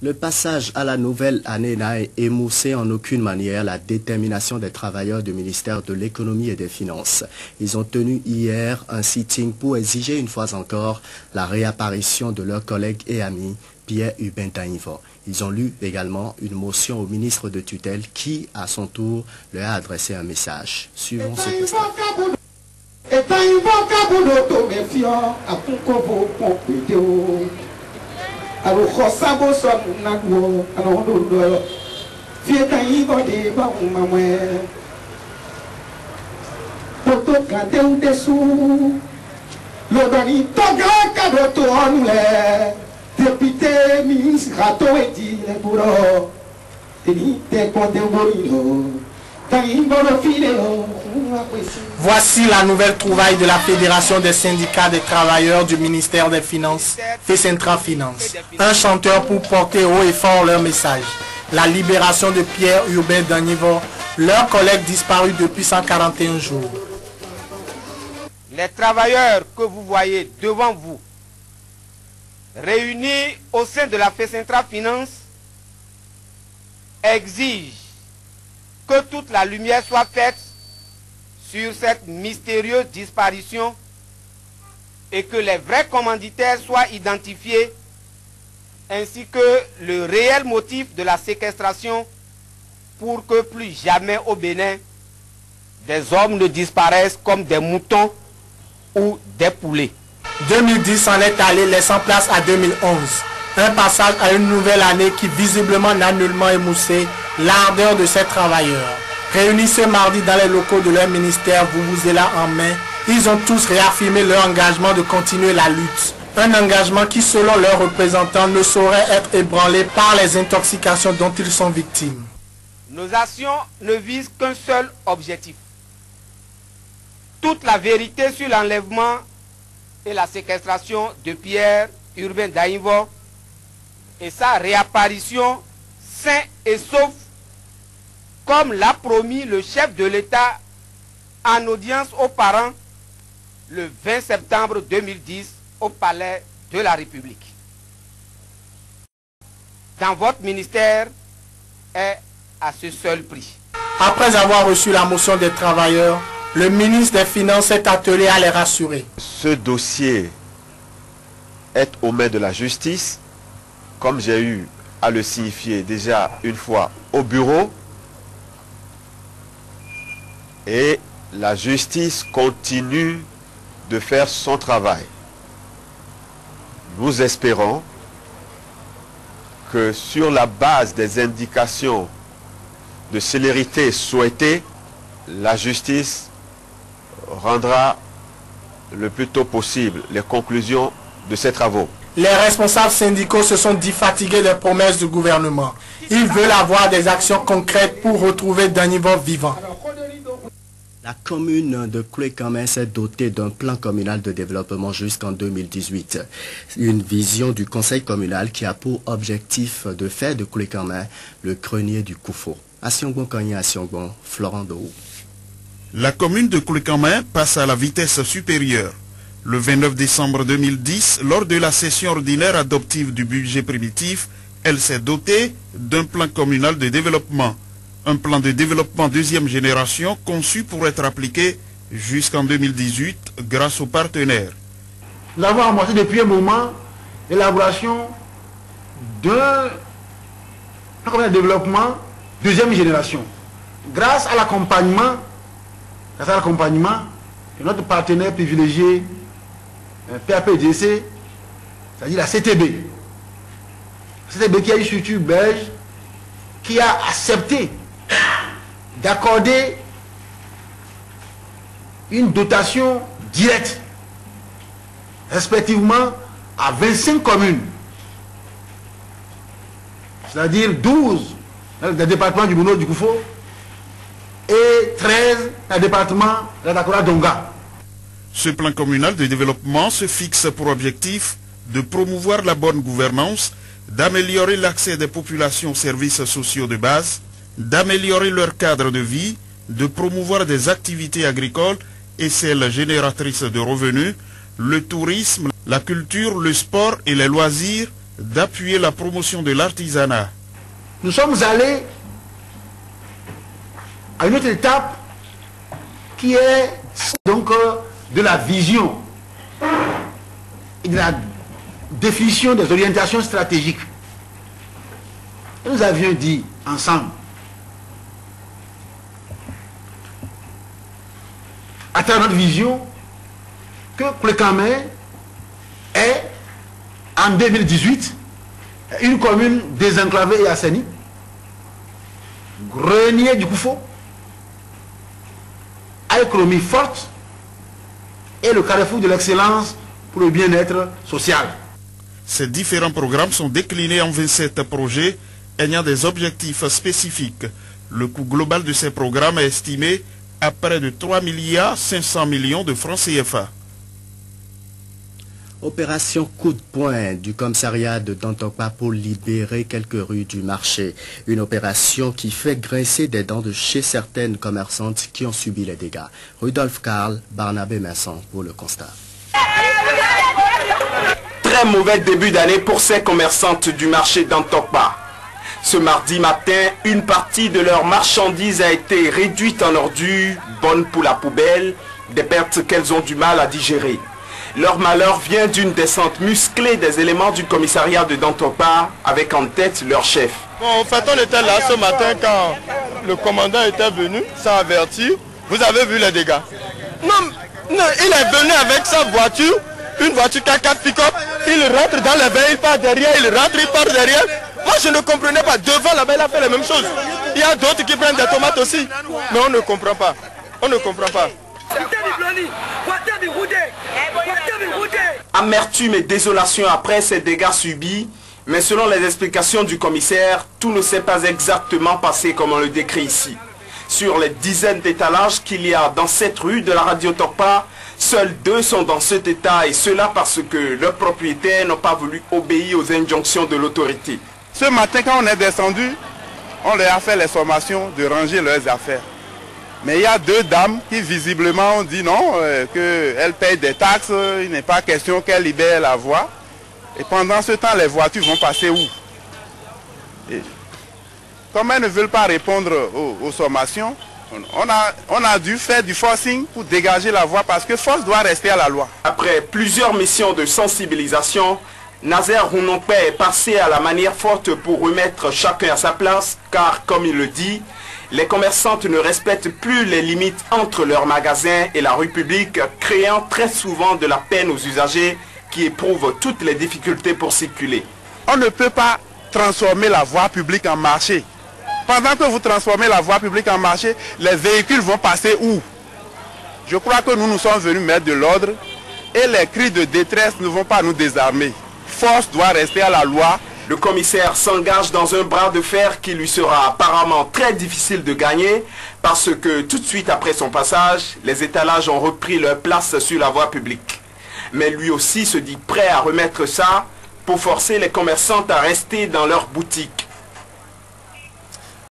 Le passage à la nouvelle année n'a émoussé en aucune manière la détermination des travailleurs du ministère de l'économie et des finances. Ils ont tenu hier un sitting pour exiger une fois encore la réapparition de leur collègue et ami Pierre Hubin Dainvo. Ils ont lu également une motion au ministre de tutelle qui, à son tour, leur a adressé un message. Suivons ce extrait. Voici la nouvelle trouvaille de la Fédération des syndicats des travailleurs du ministère des Finances, FECENTRA Finance. Un chanteur pour porter haut et fort leur message. La libération de Pierre Hubin Dainvo, leur collègue disparu depuis 141 jours. Les travailleurs que vous voyez devant vous, réunis au sein de la FECENTRA Finance, exigent que toute la lumière soit faite sur cette mystérieuse disparition et que les vrais commanditaires soient identifiés ainsi que le réel motif de la séquestration pour que plus jamais au Bénin des hommes ne disparaissent comme des moutons ou des poulets. 2010 en est allé laissant place à 2011. Un passage à une nouvelle année qui visiblement n'a nullement émoussé l'ardeur de ces travailleurs. Réunis ce mardi dans les locaux de leur ministère, Vuvuzela en main, ils ont tous réaffirmé leur engagement de continuer la lutte. Un engagement qui, selon leurs représentants, ne saurait être ébranlé par les intoxications dont ils sont victimes. Nos actions ne visent qu'un seul objectif. Toute la vérité sur l'enlèvement et la séquestration de Pierre Hubin Dainvo et sa réapparition sain et sauf, comme l'a promis le chef de l'État en audience aux parents le 20 septembre 2010 au Palais de la République. Dans votre ministère est à ce seul prix. Après avoir reçu la motion des travailleurs, le ministre des Finances s'est attelé à les rassurer. Ce dossier est aux mains de la justice, comme j'ai eu à le signifier déjà une fois au bureau, et la justice continue de faire son travail. Nous espérons que sur la base des indications de célérité souhaitées, la justice rendra le plus tôt possible les conclusions de ces travaux. Les responsables syndicaux se sont dit fatigués des promesses du gouvernement. Ils veulent avoir des actions concrètes pour retrouver Dainvo vivant. La commune de Koulékamé s'est dotée d'un plan communal de développement jusqu'en 2018. Une vision du conseil communal qui a pour objectif de faire de Koulékamé le grenier du Koufo. Asiongbon Kanye Asiongbon, Florent Dou. La commune de Koulékamé passe à la vitesse supérieure. Le 29 décembre 2010, lors de la session ordinaire adoptive du budget primitif, elle s'est dotée d'un plan communal de développement. Un plan de développement deuxième génération conçu pour être appliqué jusqu'en 2018 grâce aux partenaires. Nous avons amorcé depuis un moment l'élaboration d'un plan communal de développement deuxième génération. Grâce à l'accompagnement de notre partenaire privilégié PAPDC, c'est-à-dire la CTB. La CTB qui est une structure belge qui a accepté d'accorder une dotation directe, respectivement à 25 communes, c'est-à-dire 12 dans le département du Bono du Koufo et 13 dans le département de la Dakora Donga. Ce plan communal de développement se fixe pour objectif de promouvoir la bonne gouvernance, d'améliorer l'accès des populations aux services sociaux de base, d'améliorer leur cadre de vie, de promouvoir des activités agricoles et celles génératrices de revenus, le tourisme, la culture, le sport et les loisirs, d'appuyer la promotion de l'artisanat. Nous sommes allés à une autre étape qui est donc de la vision et de la définition des orientations stratégiques. Et nous avions dit ensemble, à travers notre vision, que Koulé-Kamé est, en 2018, une commune désenclavée et assainie, grenier du Koufo, à économie forte et le carrefour de l'excellence pour le bien-être social. Ces différents programmes sont déclinés en 27 projets ayant des objectifs spécifiques. Le coût global de ces programmes est estimé à près de 3,5 milliards de francs CFA. Opération coup de poing du commissariat de Dantokpa pour libérer quelques rues du marché. Une opération qui fait grincer des dents de chez certaines commerçantes qui ont subi les dégâts. Rudolf Karl, Barnabé Masson pour le constat. Très mauvais début d'année pour ces commerçantes du marché d'Antokpa. Ce mardi matin, une partie de leurs marchandises a été réduite en ordures, bonnes pour la poubelle, des pertes qu'elles ont du mal à digérer. Leur malheur vient d'une descente musclée des éléments du commissariat de Dantokpa avec en tête leur chef. Bon, en fait, on était là ce matin quand le commandant était venu sans avertir. Vous avez vu les dégâts? Non, il est venu avec sa voiture, une voiture 4x4 pick-up. Il rentre dans les veins, il part derrière, il rentre, il part derrière. Moi, je ne comprenais pas. Devant là-bas, il a fait la même chose. Il y a d'autres qui prennent des tomates aussi. Mais on ne comprend pas. On ne comprend pas. Amertume et désolation après ces dégâts subis, mais selon les explications du commissaire, tout ne s'est pas exactement passé comme on le décrit ici. Sur les dizaines d'étalages qu'il y a dans cette rue de la radio Tokpa, seuls 2 sont dans cet état, et cela parce que leurs propriétaires n'ont pas voulu obéir aux injonctions de l'autorité. Ce matin, quand on est descendu, on leur a fait les formations de ranger leurs affaires. Mais il y a 2 dames qui visiblement ont dit non, qu'elles payent des taxes, il n'est pas question qu'elles libèrent la voie. Et pendant ce temps, les voitures vont passer où? Et comme elles ne veulent pas répondre aux sommations, on a dû faire du forcing pour dégager la voie parce que force doit rester à la loi. Après plusieurs missions de sensibilisation, Nazaire Rounonkpe est passé à la manière forte pour remettre chacun à sa place, car comme il le dit, les commerçantes ne respectent plus les limites entre leurs magasins et la rue publique, créant très souvent de la peine aux usagers qui éprouvent toutes les difficultés pour circuler. On ne peut pas transformer la voie publique en marché. Pendant que vous transformez la voie publique en marché, les véhicules vont passer où? Je crois que nous sommes venus mettre de l'ordre et les cris de détresse ne vont pas nous désarmer. Force doit rester à la loi. Le commissaire s'engage dans un bras de fer qui lui sera apparemment très difficile de gagner parce que tout de suite après son passage, les étalages ont repris leur place sur la voie publique. Mais lui aussi se dit prêt à remettre ça pour forcer les commerçantes à rester dans leurs boutiques.